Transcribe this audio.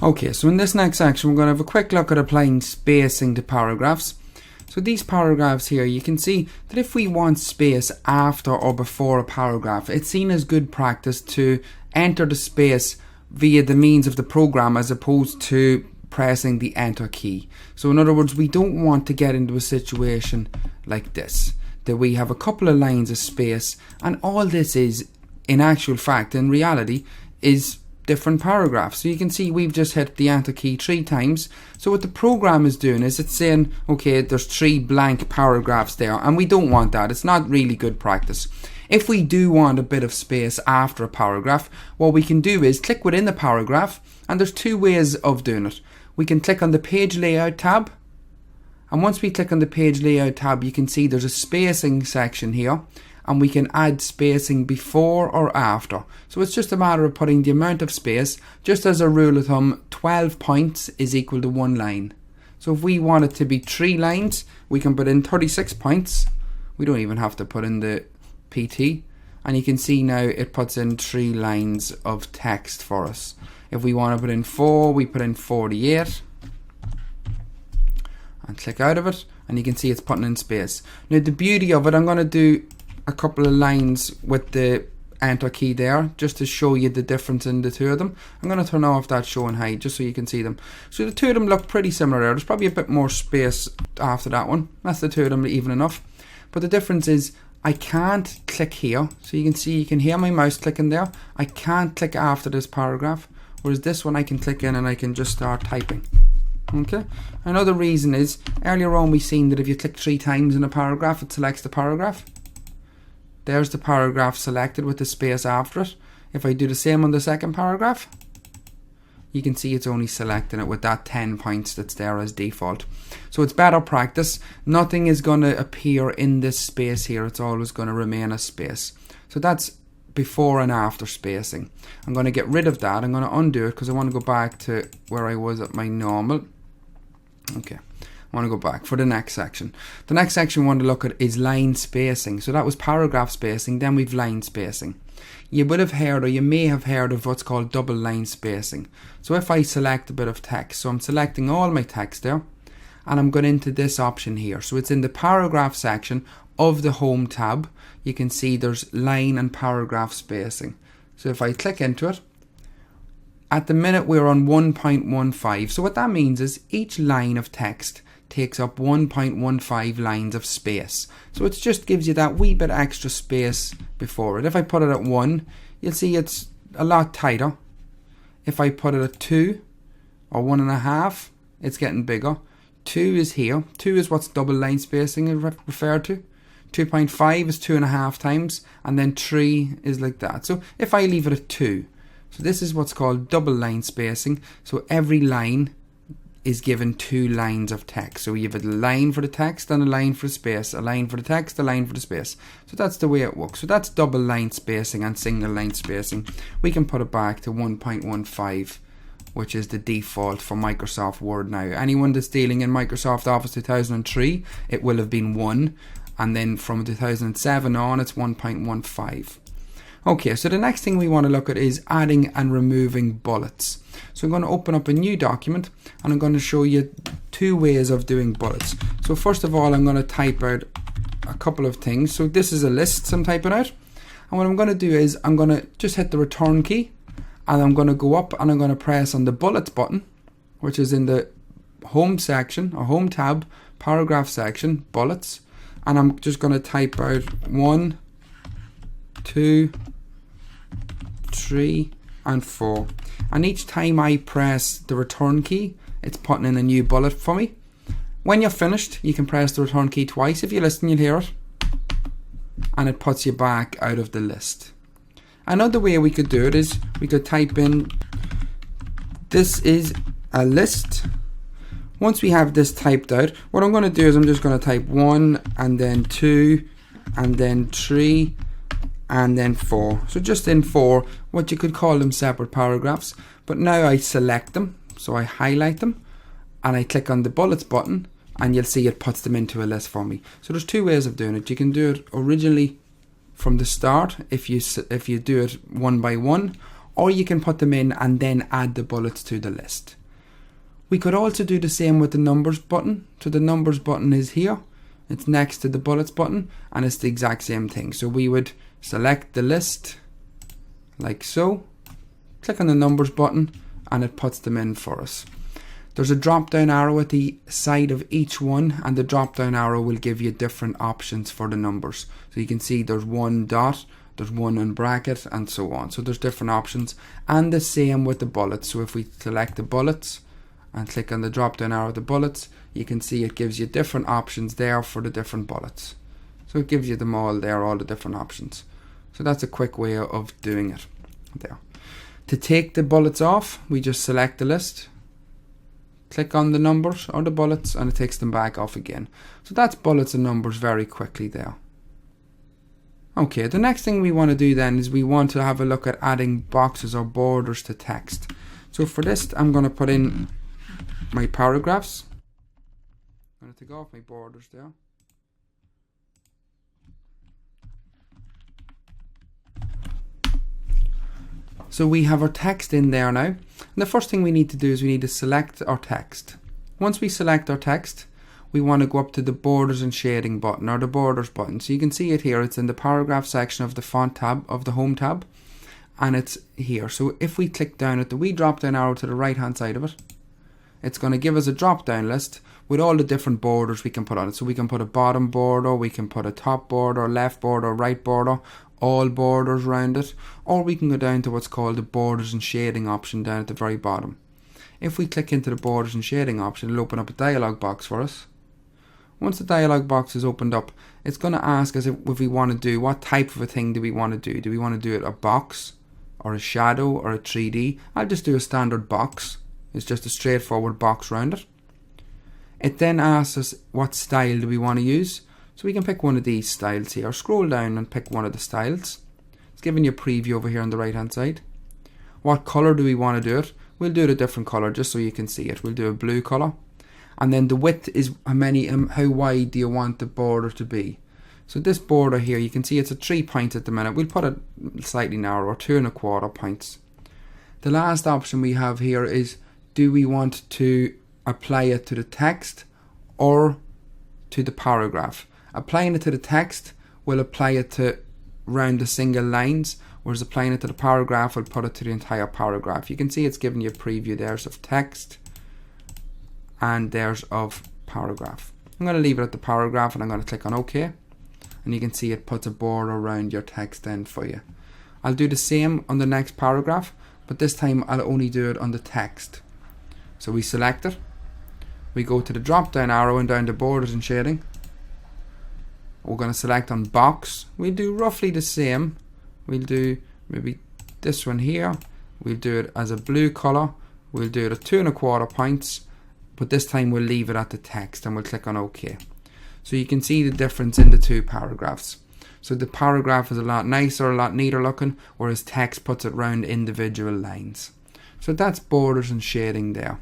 Okay, so in this next section we're going to have a quick look at applying spacing to paragraphs. So these paragraphs here, you can see that if we want space after or before a paragraph, it's seen as good practice to enter the space via the means of the program as opposed to pressing the enter key. So in other words, we don't want to get into a situation like this, that we have a couple of lines of space and all this is, in actual fact, in reality, is different paragraphs. So you can see we've just hit the enter key 3 times. So what the program is doing is it's saying, okay, there's 3 blank paragraphs there, and we don't want that. It's not really good practice. If we do want a bit of space after a paragraph, what we can do is click within the paragraph, and there's 2 ways of doing it. We can click on the page layout tab, and once we click on the page layout tab, you can see there's a spacing section here, and we can add spacing before or after. So it's just a matter of putting the amount of space. Just as a rule of thumb, 12 points is equal to 1 line. So if we want it to be 3 lines, we can put in 36 points. We don't even have to put in the PT, and you can see now it puts in 3 lines of text for us. If we want to put in 4, we put in 48 and click out of it, and you can see it's putting in space. Now the beauty of it, I'm going to do a couple of lines with the enter key there just to show you the difference in the 2 of them. I'm going to turn off that show and hide just so you can see them. So the 2 of them look pretty similar there. There's probably a bit more space after that one. That's the 2 of them even enough. But the difference is I can't click here. So you can see, you can hear my mouse clicking there. I can't click after this paragraph. Whereas this one I can click in and I can just start typing. Okay. Another reason is earlier on we seen that if you click 3 times in a paragraph, it selects the paragraph. There's the paragraph selected with the space after it. If I do the same on the second paragraph, you can see it's only selecting it with that 10 points that's there as default. So it's better practice. Nothing is going to appear in this space here. It's always going to remain a space. So that's before and after spacing. I'm going to get rid of that. I'm going to undo it because I want to go back to where I was at my normal. Okay. I want to go back for the next section. The next section we want to look at is line spacing. So that was paragraph spacing, then we've line spacing. You would have heard, or you may have heard of what's called double line spacing. So if I select a bit of text, so I'm selecting all my text there, and I'm going into this option here. So it's in the paragraph section of the home tab. You can see there's line and paragraph spacing. So if I click into it, at the minute we're on 1.15. So what that means is each line of text takes up 1.15 lines of space. So it just gives you that wee bit extra space before it. If I put it at 1, you'll see it's a lot tighter. If I put it at 2 or 1.5, it's getting bigger. 2 is here. 2 is what's double line spacing is referred to. 2.5 is 2.5 times, and then 3 is like that. So if I leave it at 2, so this is what's called double line spacing. So every line is given 2 lines of text. So you have a line for the text and a line for the space, a line for the text, a line for the space. So that's the way it works. So that's double line spacing and single line spacing. We can put it back to 1.15, which is the default for Microsoft Word now. Anyone that's dealing in Microsoft Office 2003, it will have been 1, and then from 2007 on it's 1.15. Okay, so the next thing we want to look at is adding and removing bullets. So I'm going to open up a new document and I'm going to show you 2 ways of doing bullets. So first of all, I'm going to type out a couple of things. So this is a list I'm typing out. And what I'm going to do is I'm going to just hit the return key, and I'm going to go up and I'm going to press on the bullets button, which is in the home section or home tab, paragraph section, bullets. And I'm just going to type out 1, 2, 3 and 4, and each time I press the return key, it's putting in a new bullet for me. When you're finished, you can press the return key twice. If you listen, you'll hear it, and it puts you back out of the list. Another way we could do it is we could type in, this is a list. Once we have this typed out, what I'm going to do is I'm just going to type 1 and then 2 and then 3 and then 4. So just in 4, what you could call them separate paragraphs. But now I select them, so I highlight them, and I click on the bullets button, and you'll see it puts them into a list for me. So there's 2 ways of doing it. You can do it originally from the start if you do it one by one, or you can put them in and then add the bullets to the list. We could also do the same with the numbers button. So the numbers button is here, it's next to the bullets button, and it's the exact same thing. So we would select the list like so, click on the numbers button, and it puts them in for us. There's a drop down arrow at the side of each one, and the drop down arrow will give you different options for the numbers. So you can see there's one dot, there's one in bracket, and so on. So there's different options, and the same with the bullets. So if we select the bullets and click on the drop down arrow of the bullets, you can see it gives you different options there for the different bullets. So it gives you them all there, all the different options. So that's a quick way of doing it there. To take the bullets off, we just select the list, click on the numbers or the bullets, and it takes them back off again. So that's bullets and numbers very quickly there. Okay, the next thing we want to do then is we want to have a look at adding boxes or borders to text. So for this, I'm going to put in my paragraphs. I'm going to take off my borders there. So we have our text in there now. And the first thing we need to do is we need to select our text. Once we select our text, we want to go up to the borders and shading button, or the borders button. So you can see it here, it's in the paragraph section of the font tab, of the home tab, and it's here. So if we click down at the wee drop down arrow to the right hand side of it, it's going to give us a drop down list with all the different borders we can put on it. So we can put a bottom border, we can put a top border, left border, right border, all borders around it, or we can go down to what's called the borders and shading option down at the very bottom. If we click into the borders and shading option, it'll open up a dialog box for us. Once the dialog box is opened up, it's going to ask us if we want to do, what type of a thing do we want to do? Do we want to do it a box, or a shadow, or a 3D? I'll just do a standard box. It's just a straightforward box around it. It then asks us what style do we want to use. So we can pick one of these styles here. Scroll down and pick one of the styles. It's giving you a preview over here on the right hand side. What colour do we want to do it? We'll do it a different colour just so you can see it. We'll do a blue colour. And then the width is how wide do you want the border to be. So this border here, you can see it's at 3 points at the minute. We'll put it slightly narrower, 2¼ points. The last option we have here is, do we want to apply it to the text or to the paragraph? Applying it to the text will apply it to around the single lines, whereas applying it to the paragraph will put it to the entire paragraph. You can see it's giving you a preview there's of text and there's of paragraph. I'm going to leave it at the paragraph and I'm going to click on OK, and you can see it puts a border around your text then for you. I'll do the same on the next paragraph, but this time I'll only do it on the text. So we select it, we go to the drop down arrow and down to borders and shading. We're going to select on box. We'll do roughly the same. We'll do maybe this one here. We'll do it as a blue colour. We'll do it at 2¼ points, but this time we'll leave it at the text and we'll click on OK. So you can see the difference in the two paragraphs. So the paragraph is a lot nicer, a lot neater looking, whereas text puts it around individual lines. So that's borders and shading there.